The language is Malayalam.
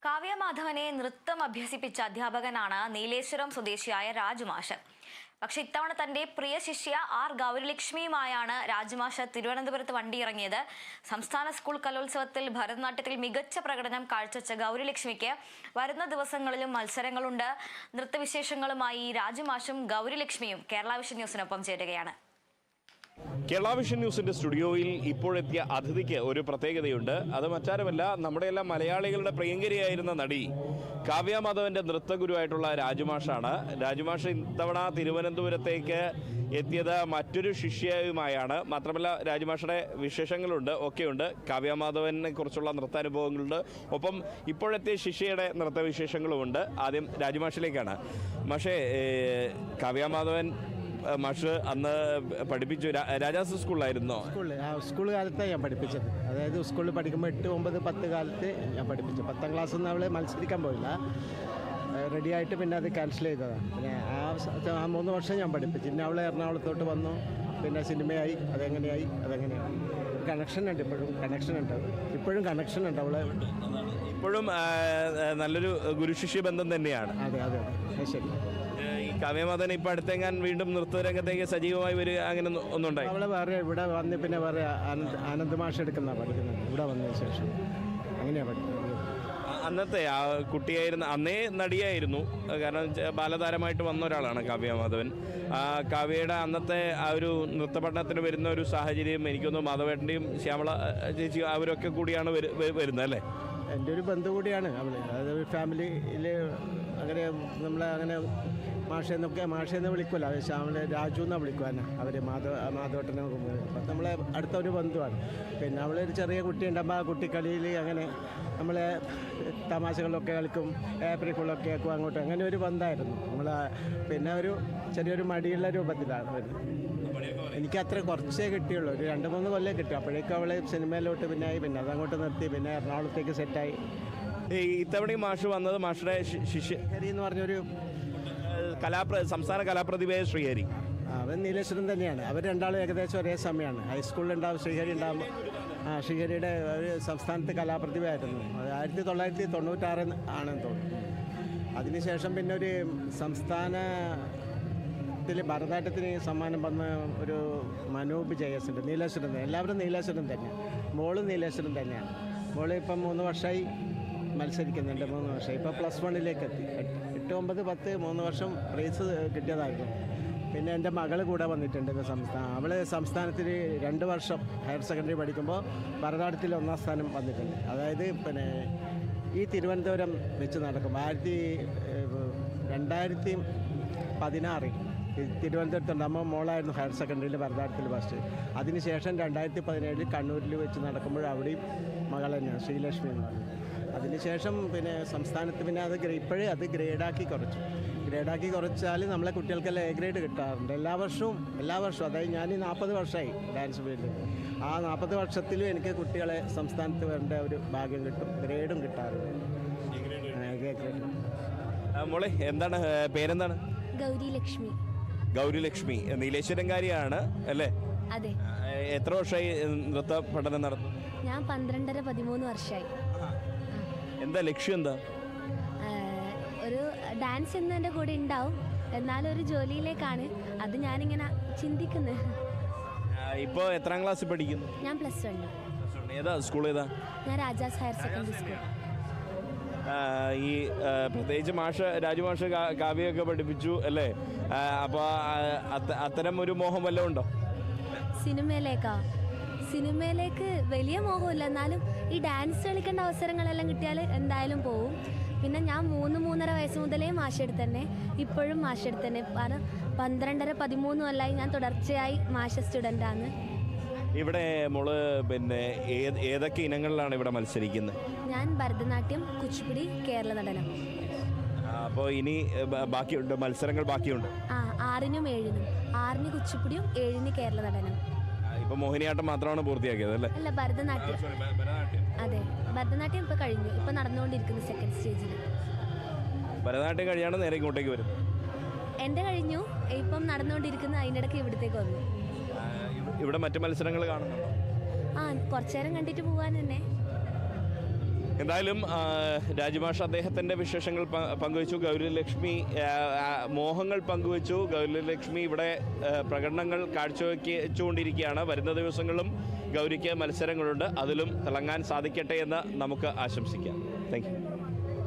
കാവ്യ മാധവനെ നൃത്തം അഭ്യസിപ്പിച്ച അധ്യാപകനാണ് നീലേശ്വരം സ്വദേശിയായ രാജുമാഷ്. പക്ഷെ ഇത്തവണ തന്റെ പ്രിയ ശിഷ്യ ആർ ഗൗരിലക്ഷ്മിയുമായാണ് രാജുമാഷ് തിരുവനന്തപുരത്ത് വണ്ടിയിറങ്ങിയത്. സംസ്ഥാന സ്കൂൾ കലോത്സവത്തിൽ ഭരതനാട്യത്തിൽ മികച്ച പ്രകടനം കാഴ്ചവെച്ച ഗൗരിലക്ഷ്മിക്ക് വരുന്ന ദിവസങ്ങളിലും മത്സരങ്ങളുണ്ട്. നൃത്തവിശേഷങ്ങളുമായി രാജുമാഷും ഗൗരിലക്ഷ്മിയും കേരള വിഷൻ ന്യൂസിനൊപ്പം ചേരുകയാണ്. കേരള വിഷൻ ന്യൂസിന്റെ സ്റ്റുഡിയോയിൽ ഇപ്പോഴെത്തിയ അതിഥിക്ക് ഒരു പ്രത്യേകതയുണ്ട്. അത് മറ്റാരുമല്ല, നമ്മുടെ എല്ലാം മലയാളികളുടെ പ്രിയങ്കരിയായിരുന്ന നടി കാവ്യ മാധവന്റെ നൃത്തഗുരുവായിട്ടുള്ള രാജുമാഷാണ്. രാജുമാഷ് ഇത്തവണ തിരുവനന്തപുരത്തേക്ക് എത്തിയത് മറ്റൊരു ശിഷ്യയുമായാണ്. മാത്രമല്ല, രാജുമാഷയുടെ വിശേഷങ്ങളുണ്ട്, ഒക്കെയുണ്ട്. കാവ്യ മാധവനെ കുറിച്ചുള്ള നൃത്താനുഭവങ്ങളുണ്ട്, ഒപ്പം ഇപ്പോഴത്തെ ശിഷ്യയുടെ നൃത്തവിശേഷങ്ങളുമുണ്ട്. ആദ്യം രാജുമാഷിലേക്കാണ്. പക്ഷേ കാവ്യ മാധവൻ മാഷ് അന്ന് പഠിപ്പിച്ചു രാജാസ് സ്കൂളിലായിരുന്നോ? സ്കൂൾ കാലത്താണ് ഞാൻ പഠിപ്പിച്ചത്. അതായത് സ്കൂളിൽ പഠിക്കുമ്പോൾ 8, 9, 10 കാലത്ത് ഞാൻ പഠിപ്പിച്ചു. 10ാം ക്ലാസ്സിൽ നിന്ന് അവൾ മത്സരിക്കാൻ പോയില്ല, റെഡിയായിട്ട് പിന്നെ അത് ക്യാൻസൽ ചെയ്തതാണ്. പിന്നെ ആ 3 വർഷം ഞാൻ പഠിപ്പിച്ചു. പിന്നെ അവൾ എറണാകുളത്തോട്ട് വന്നു, പിന്നെ സിനിമയായി. അതെങ്ങനെയായി കണക്ഷൻ ഉണ്ട്, ഇപ്പോഴും കണക്ഷൻ ഉണ്ട്. അവളെ ഇപ്പോഴും നല്ലൊരു ഗുരുശിഷ്യ ബന്ധം തന്നെയാണ്. അതെ ശരി. ഈ കാവ്യമാധവൻ ഇപ്പം അടുത്തെങ്ങാൻ വീണ്ടും നൃത്തരംഗത്തേക്ക് സജീവമായി വരിക, അങ്ങനെ ഒന്നുണ്ടായി? അവളെ വേറെ ഇവിടെ വന്ന് പിന്നെ വേറെ ആനന്ദ് മാഷ് എടുക്കുന്ന പഠിക്കുന്നത്. ഇവിടെ വന്നതിന് ശേഷം അങ്ങനെയാണ് പഠിക്കുന്നത്. അന്നത്തെ ആ കുട്ടിയായിരുന്ന അന്നേ നടിയായിരുന്നു, കാരണം ബാലതാരമായിട്ട് വന്ന ഒരാളാണ് കാവ്യ മാധവൻ. കാവ്യയുടെ അന്നത്തെ ആ ഒരു നൃത്ത പഠനത്തിന് വരുന്ന ഒരു സാഹചര്യം എനിക്കൊന്ന് മാധവേട്ടൻ്റെയും ശ്യാമള ചേച്ചി അവരൊക്കെ കൂടിയാണ് വരുന്നത് അല്ലേ? എൻ്റെ ഒരു ബന്ധു കൂടിയാണ് അവൾ. അതായത് ഫാമിലിയിൽ അങ്ങനെ നമ്മളെ അങ്ങനെ മാഷെന്ന് വിളിക്കുമല്ലോ, ശ്യാമളെ രാജു എന്നാണ് വിളിക്കുവാൻ അവർ. മാധവേട്ടനെ നമ്മളെ അടുത്ത ഒരു ബന്ധുവാണ്. പിന്നെ അവളൊരു ചെറിയ കുട്ടി ഉണ്ടാകുമ്പോൾ ആ കുട്ടിക്കളിയിൽ അങ്ങനെ നമ്മളെ തമാശകളൊക്കെ കളിക്കും, ഏപ്രിൽ ഫുള്ളൊക്കെ ആക്കും അങ്ങോട്ട്. അങ്ങനെ ഒരു ബന്ധമായിരുന്നു നമ്മൾ. പിന്നെ ഒരു ചെറിയൊരു മടിയുള്ള രൂപത്തിലാണ് വരുന്നത്. എനിക്ക് അത്ര കുറച്ചേ കിട്ടിയുള്ളൂ, ഒരു 2-3 കൊല്ലം കിട്ടി. അപ്പോഴേക്കും അവൾ സിനിമയിലോട്ട് പിന്നെ അതങ്ങോട്ട് നിർത്തി. പിന്നെ എറണാകുളത്തേക്ക് സെറ്റായി. ഇത്തവണയും മാഷ് വന്നത് മാഷുടെ ശിഷ്യ ഹരി എന്ന് പറഞ്ഞൊരു സംസ്ഥാന കലാപ്രതിഭയായ ശ്രീഹരി. അവൻ നീലേശ്വരം തന്നെയാണ്. അവർ രണ്ടാളും ഏകദേശം ഒരേ സമയമാണ്. ഹൈസ്കൂളിലുണ്ടാവും ശ്രീഹരി ഉണ്ടാകുമ്പോൾ. ശ്രീഹരിയുടെ ഒരു സംസ്ഥാനത്ത് കലാപ്രതിഭയായിരുന്നു. അത് 1996 ആണെന്ന് തോന്നുന്നു. അതിനുശേഷം പിന്നെ ഒരു സംസ്ഥാനത്തിൽ ഭരതനാട്യത്തിന് സമ്മാനം വന്ന ഒരു മനൂപ് ജയസുണ്ട്, നീലേശ്വരം തന്നെ. എല്ലാവരും നീലേശ്വരം തന്നെയാണ്. മോളും നീലേശ്വരം തന്നെയാണ്. മോള് ഇപ്പം 3 വർഷമായി മത്സരിക്കുന്നുണ്ട്. 3 വർഷമായി. ഇപ്പോൾ +1 എത്തി. 8, 9, 10 3 വർഷം പ്രൈസ് കിട്ടിയതായിരുന്നു. പിന്നെ എൻ്റെ മകൾ കൂടെ വന്നിട്ടുണ്ട്. അവൾ സംസ്ഥാനത്തിൽ 2 വർഷം ഹയർ സെക്കൻഡറി പഠിക്കുമ്പോൾ ഭരതനാട്യത്തിൽ 1ാം സ്ഥാനം വന്നിട്ടുണ്ട്. അതായത് പിന്നെ ഈ തിരുവനന്തപുരം വെച്ച് നടക്കും 2016 തിരുവനന്തപുരത്തുണ്ടാകുമ്പോൾ മോളായിരുന്നു ഹയർ സെക്കൻഡറിയിൽ ഭരതനാട്യത്തിൽ ഫസ്റ്റ്. അതിനുശേഷം 2017 കണ്ണൂരിൽ വെച്ച് നടക്കുമ്പോൾ അവിടെയും മകൾ തന്നെയാണ്, ശ്രീലക്ഷ്മി എന്ന് പറഞ്ഞു. അതിനുശേഷം പിന്നെ സംസ്ഥാനത്ത് പിന്നെ ഇപ്പോഴേ അത് ഗ്രേഡാക്കി കുറച്ചാൽ നമ്മളെ കുട്ടികൾക്കെല്ലാം A ഗ്രേഡ് കിട്ടാറുണ്ട് എല്ലാ വർഷവും. അതായത് ഞാൻ 40 വർഷമായി ഡാൻസ് ഫീൽഡിൽ. ആ 40 വർഷത്തിലും എനിക്ക് കുട്ടികളെ സംസ്ഥാനത്ത് വരേണ്ട ഒരു ഭാഗ്യം കിട്ടും, ഗ്രേഡും കിട്ടാറുണ്ട്. A grade. മോളെ എന്താണ് പേരെന്താണ്? ഗൗരിലക്ഷ്മി. നീലേശ്വരംകാരിയാണ് അല്ലേ? അതെ. എത്ര വർഷമായി നൃത്ത പഠനം നടത്തും? ഞാൻ 12-13 വർഷമായി. എന്താ ലക്ഷ്യം? എന്താ ഒരു ഡാൻസ് എന്ന് എൻ്റെ കൂടെ ഉണ്ടാവും, എന്നാലും ഒരു ജോലിയിലേക്കാണ് അത് ഞാനിങ്ങനെ ചിന്തിക്കുന്നത്. ഇപ്പോൾ എത്രാം ക്ലാസ്സിൽ പഠിക്കുന്നു? ഞാൻ +1. ഏതാ സ്കൂൾ? ഏതാ? ഞാൻ രാജാസ് ഹയർ സെക്കൻഡറി സ്കൂൾ. ഈ പ്രത്യേകിച്ച് രാജുമാഷ് കാവ്യമൊക്കെ പഠിപ്പിച്ചു അല്ലേ? അപ്പോൾ അത്തരം ഒരു മോഹം വല്ലതും ഉണ്ടോ? സിനിമയിലേക്ക് വലിയ മോഹമില്ല, എന്നാലും ഈ ഡാൻസ് കളിക്കേണ്ട അവസരങ്ങളെല്ലാം കിട്ടിയാൽ എന്തായാലും പോവും. പിന്നെ ഞാൻ 3-3.5 വയസ്സ് മുതലേ മാഷെടുത്ത് തന്നെ, ഇപ്പോഴും മാഷെടുത്ത് തന്നെ. കാരണം 12-13 കൊല്ലമായി ഞാൻ തുടർച്ചയായി മാഷ സ്റ്റുഡൻ്റാണ്. ഇവിടെ മോള് പിന്നെ ഏതൊക്കെ ഇനങ്ങളിലാണ് ഇവിടെ മത്സരിക്കുന്നത്? ഞാൻ ഭരതനാട്യം, കുച്ചിപ്പുടി, കേരള നടനം. അപ്പോൾ ഇനി ബാക്കിയുണ്ട്, മത്സരങ്ങൾ ബാക്കിയുണ്ട്. 6-നും 7-നും. 6-ന് കുച്ചിപ്പുടിയും 7-ന് കേരള നടനം. ഇപ്പൊ മോഹിനിയാട്ടം മാത്രമാണ് പൂർത്തിയാക്കിയത് അല്ലേ? അല്ല, ഭരതനാട്യം. അതെ, ഭരതനാട്യം ഇപ്പൊ കഴിഞ്ഞു. ഇപ്പൊ നടന്നുകൊണ്ടിരിക്കുന്നു 2nd സ്റ്റേജിൽ. ഭരതനാട്യം കഴിയാണ് നേരെ ഇങ്ങോട്ടേക്ക് വരും. എൻ്റെ കഴിഞ്ഞു, ഇപ്പം നടന്നുകൊണ്ടിരിക്കുന്ന. അതിനിടയ്ക്ക് ഇവിടത്തേക്ക് വന്നു. ഇവിടെ മറ്റു മത്സരങ്ങൾ കാണുന്നുണ്ടോ? കുറച്ചു നേരം കണ്ടിട്ട് പോകാൻ തന്നെ. എന്തായാലും രാജമാഷ് അദ്ദേഹത്തിൻ്റെ വിശേഷങ്ങൾ പങ്കുവച്ചു. ഗൗരിലക്ഷ്മി മോഹങ്ങൾ പങ്കുവച്ചു. ഗൗരിലക്ഷ്മി ഇവിടെ പ്രകടനങ്ങൾ കാഴ്ചവെച്ചുകൊണ്ടിരിക്കുകയാണ്. വരുന്ന ദിവസങ്ങളിലും ഗൗരിക്ക് മത്സരങ്ങളുണ്ട്. അതിലും തിളങ്ങാൻ സാധിക്കട്ടെ എന്ന് നമുക്ക് ആശംസിക്കാം. Thank you.